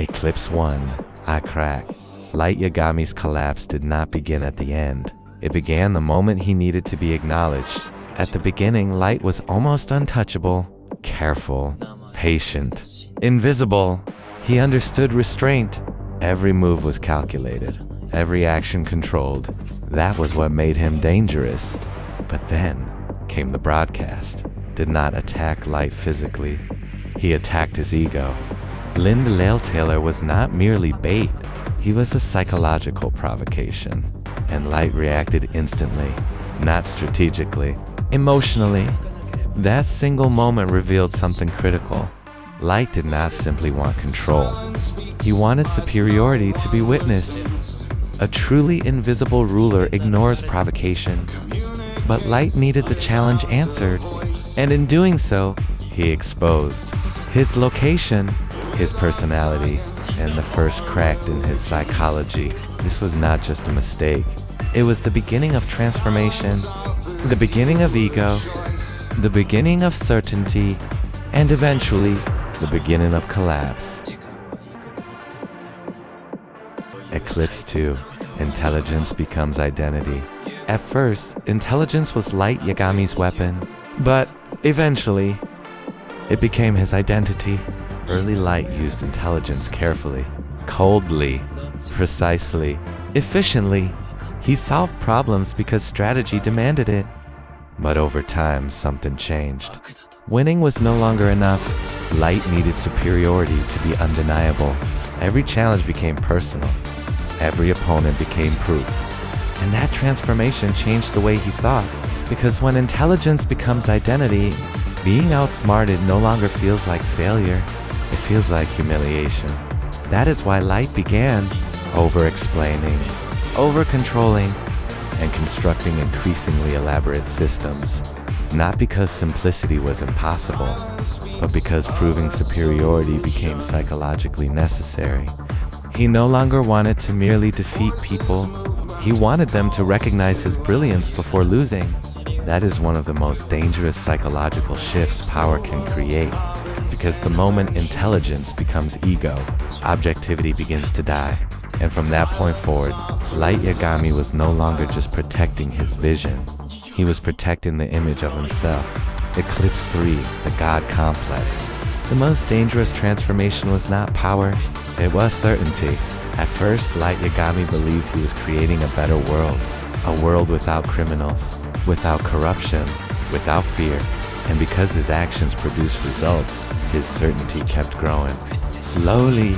Eclipse 1. I crack. Light Yagami's collapse did not begin at the end. It began the moment he needed to be acknowledged. At the beginning, Light was almost untouchable, careful, patient, invisible. He understood restraint. Every move was calculated, every action controlled. That was what made him dangerous. But then came the broadcast. Did not attack Light physically. He attacked his ego. Lind Taylor was not merely bait. He was a psychological provocation. And Light reacted instantly, not strategically, emotionally. That single moment revealed something critical. Light did not simply want control. He wanted superiority to be witnessed. A truly invisible ruler ignores provocation. But Light needed the challenge answered. And in doing so, he exposed his location, his personality, and the first cracked in his psychology. This was not just a mistake. It was the beginning of transformation, the beginning of ego, the beginning of certainty, and eventually, the beginning of collapse. Eclipse 2. Intelligence becomes identity. At first, intelligence was Light Yagami's weapon, but eventually, it became his identity. Early Light used intelligence carefully, coldly, precisely, efficiently. He solved problems because strategy demanded it. But over time, something changed. Winning was no longer enough. Light needed superiority to be undeniable. Every challenge became personal. Every opponent became proof. And that transformation changed the way he thought. Because when intelligence becomes identity, being outsmarted no longer feels like failure. It feels like humiliation. That is why Light began over-explaining, over-controlling, and constructing increasingly elaborate systems. Not because simplicity was impossible, but because proving superiority became psychologically necessary. He no longer wanted to merely defeat people. He wanted them to recognize his brilliance before losing. That is one of the most dangerous psychological shifts power can create. Because the moment intelligence becomes ego, objectivity begins to die. And from that point forward, Light Yagami was no longer just protecting his vision. He was protecting the image of himself. Eclipse 3, the God Complex. The most dangerous transformation was not power, it was certainty. At first, Light Yagami believed he was creating a better world. A world without criminals, without corruption, without fear. And because his actions produced results, his certainty kept growing. Slowly,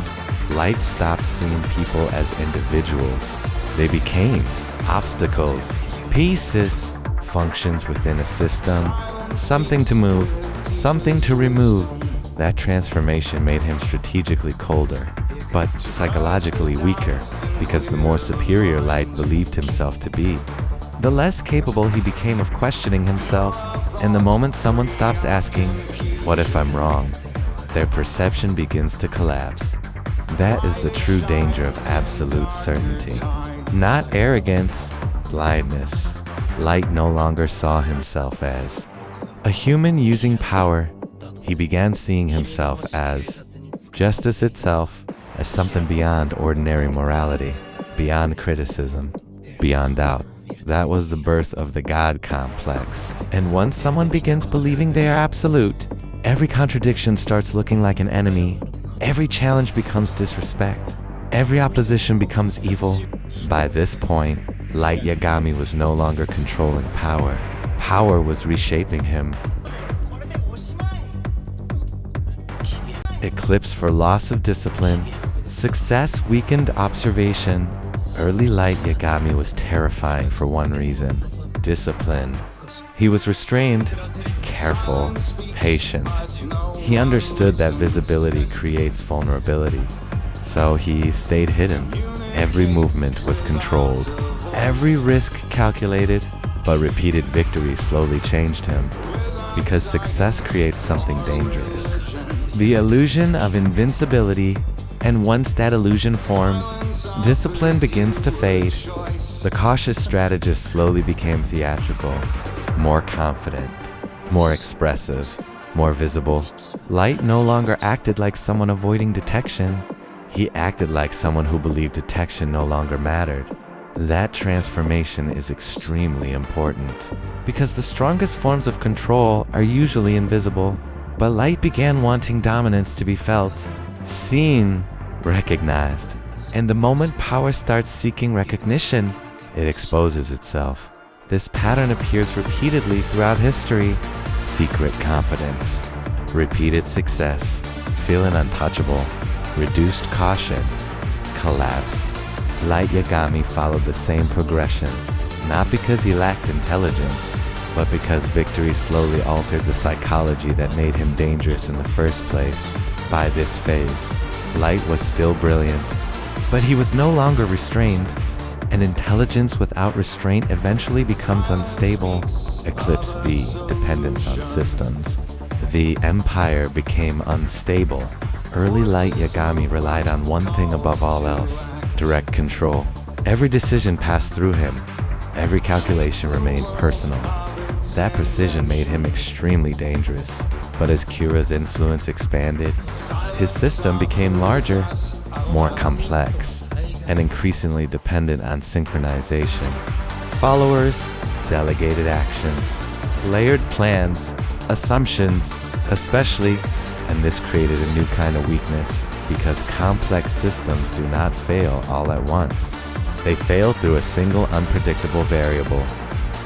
Light stopped seeing people as individuals. They became obstacles, pieces, functions within a system, something to move, something to remove. That transformation made him strategically colder, but psychologically weaker, because the more superior Light believed himself to be, the less capable he became of questioning himself. And the moment someone stops asking, "What if I'm wrong?" their perception begins to collapse. That is the true danger of absolute certainty. Not arrogance, blindness. Light no longer saw himself as a human using power. He began seeing himself as justice itself, as something beyond ordinary morality, beyond criticism, beyond doubt. That was the birth of the God Complex. And once someone begins believing they are absolute, every contradiction starts looking like an enemy. Every challenge becomes disrespect. Every opposition becomes evil. By this point, Light Yagami was no longer controlling power. Power was reshaping him. Eclipse for loss of discipline. Success weakened observation. Early Light Yagami was terrifying for one reason: discipline. He was restrained, careful, patient. He understood that visibility creates vulnerability, so he stayed hidden. Every movement was controlled, every risk calculated, but repeated victories slowly changed him. Because success creates something dangerous: the illusion of invincibility. And once that illusion forms, discipline begins to fade. The cautious strategist slowly became theatrical, more confident, more expressive, more visible. Light no longer acted like someone avoiding detection. He acted like someone who believed detection no longer mattered. That transformation is extremely important, because the strongest forms of control are usually invisible. But Light began wanting dominance to be felt, seen, recognized. And the moment power starts seeking recognition, it exposes itself. This pattern appears repeatedly throughout history. Secret competence, repeated success, feeling untouchable, reduced caution, collapse. Light Yagami followed the same progression, not because he lacked intelligence, but because victory slowly altered the psychology that made him dangerous in the first place. By this phase, Light was still brilliant, but he was no longer restrained, and intelligence without restraint eventually becomes unstable. Eclipse V, dependence on systems. The Empire became unstable. Early Light Yagami relied on one thing above all else: direct control. Every decision passed through him. Every calculation remained personal. That precision made him extremely dangerous. But as Kira's influence expanded, his system became larger, more complex, and increasingly dependent on synchronization. Followers, delegated actions, layered plans, assumptions, especially, and this created a new kind of weakness, because complex systems do not fail all at once. They fail through a single unpredictable variable.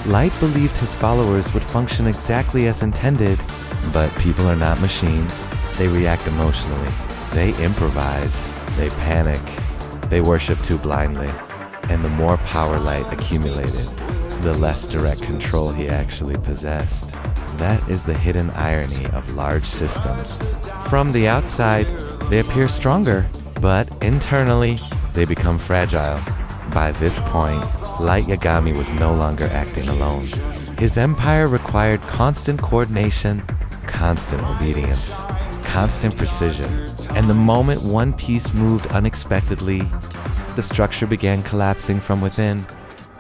Light believed his followers would function exactly as intended, but people are not machines. They react emotionally. They improvise. They panic. They worship too blindly. And the more power Light accumulated, the less direct control he actually possessed. That is the hidden irony of large systems. From the outside, they appear stronger, but internally, they become fragile. By this point, Light Yagami was no longer acting alone. His empire required constant coordination, constant obedience, constant precision. And the moment one piece moved unexpectedly, the structure began collapsing from within.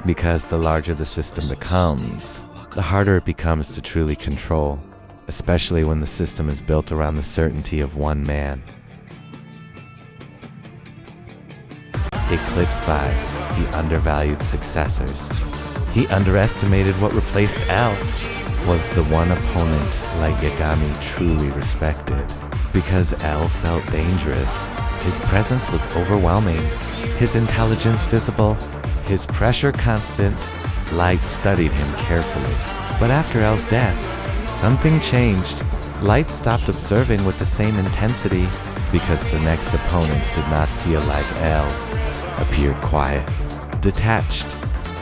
Because the larger the system becomes, the harder it becomes to truly control, especially when the system is built around the certainty of one man. Eclipse by the undervalued successors. He underestimated what replaced L was the one opponent Light Yagami truly respected. Because L felt dangerous, his presence was overwhelming, his intelligence visible, his pressure constant. Light studied him carefully. But after L's death, something changed. Light stopped observing with the same intensity, because the next opponents did not feel like L. Appeared quiet, detached,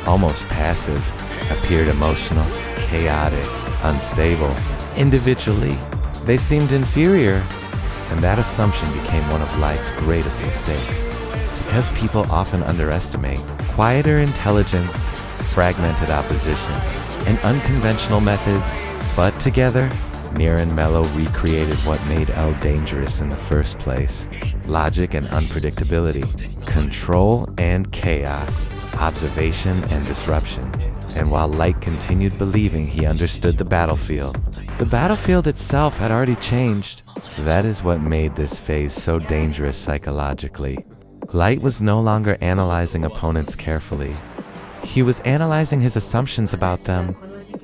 almost passive, appeared emotional, chaotic, unstable. Individually, they seemed inferior, and that assumption became one of Light's greatest mistakes. Because people often underestimate quieter intelligence, fragmented opposition, and unconventional methods, but together, Near and Mellow recreated what made L dangerous in the first place: logic and unpredictability, control and chaos, observation and disruption. And while Light continued believing he understood the battlefield itself had already changed. That is what made this phase so dangerous psychologically. Light was no longer analyzing opponents carefully. He was analyzing his assumptions about them.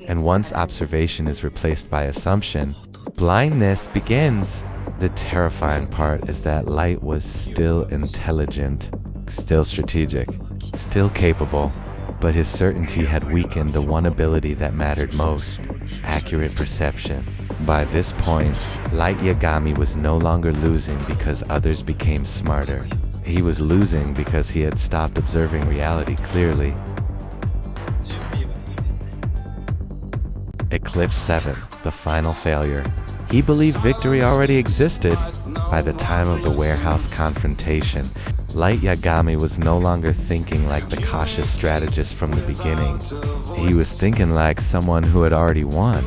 And once observation is replaced by assumption, blindness begins. The terrifying part is that Light was still intelligent, still strategic, still capable, but his certainty had weakened the one ability that mattered most: accurate perception. By this point, Light Yagami was no longer losing because others became smarter. He was losing because he had stopped observing reality clearly. Eclipse 7, the final failure. He believed victory already existed. By the time of the warehouse confrontation, Light Yagami was no longer thinking like the cautious strategist from the beginning. He was thinking like someone who had already won.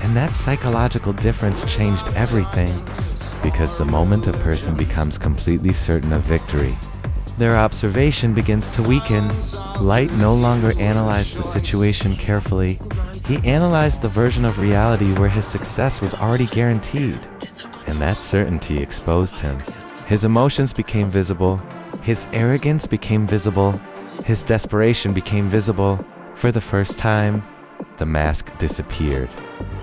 And that psychological difference changed everything. Because the moment a person becomes completely certain of victory, their observation begins to weaken. Light no longer analyzed the situation carefully. He analyzed the version of reality where his success was already guaranteed. And that certainty exposed him. His emotions became visible. His arrogance became visible. His desperation became visible. For the first time, the mask disappeared.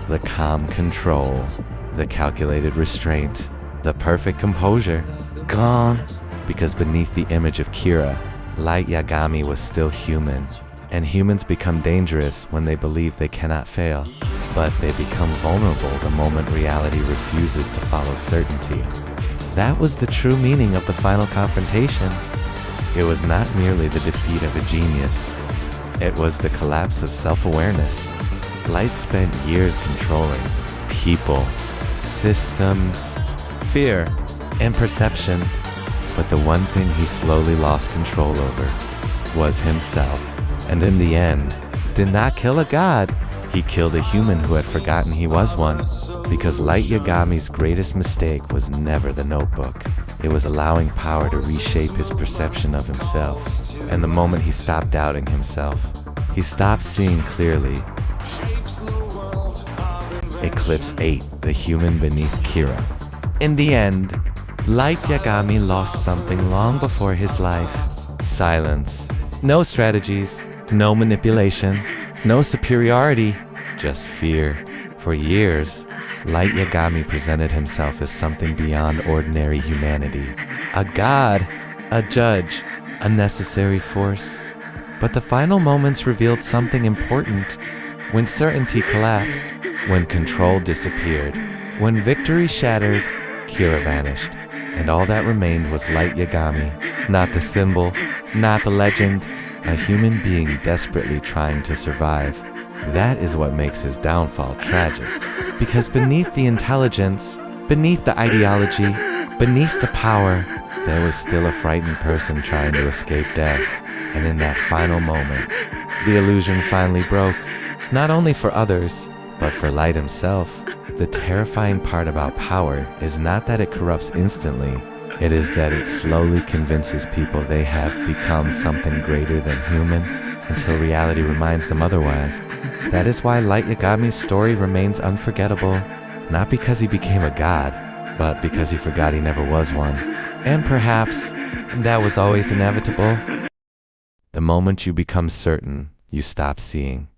The calm control, the calculated restraint, the perfect composure, gone. Because beneath the image of Kira, Light Yagami was still human. And humans become dangerous when they believe they cannot fail. But they become vulnerable the moment reality refuses to follow certainty. That was the true meaning of the final confrontation. It was not merely the defeat of a genius. It was the collapse of self-awareness. Light spent years controlling people, systems, fear, and perception. But the one thing he slowly lost control over was himself. And in the end, did not kill a god. He killed a human who had forgotten he was one. Because Light Yagami's greatest mistake was never the notebook. It was allowing power to reshape his perception of himself. And the moment he stopped doubting himself, he stopped seeing clearly. Eclipse 8, the human beneath Kira. In the end, Light Yagami lost something long before his life. Silence. No strategies, no manipulation, no superiority, just fear. For years, Light Yagami presented himself as something beyond ordinary humanity. A god, a judge, a necessary force. But the final moments revealed something important. When certainty collapsed, when control disappeared, when victory shattered, Kira vanished. And all that remained was Light Yagami, not the symbol, not the legend, a human being desperately trying to survive. That is what makes his downfall tragic. Because beneath the intelligence, beneath the ideology, beneath the power, there was still a frightened person trying to escape death. And in that final moment, the illusion finally broke, not only for others, but for Light himself. The terrifying part about power is not that it corrupts instantly, it is that it slowly convinces people they have become something greater than human until reality reminds them otherwise. That is why Light Yagami's story remains unforgettable, not because he became a god, but because he forgot he never was one. And perhaps that was always inevitable. The moment you become certain, you stop seeing.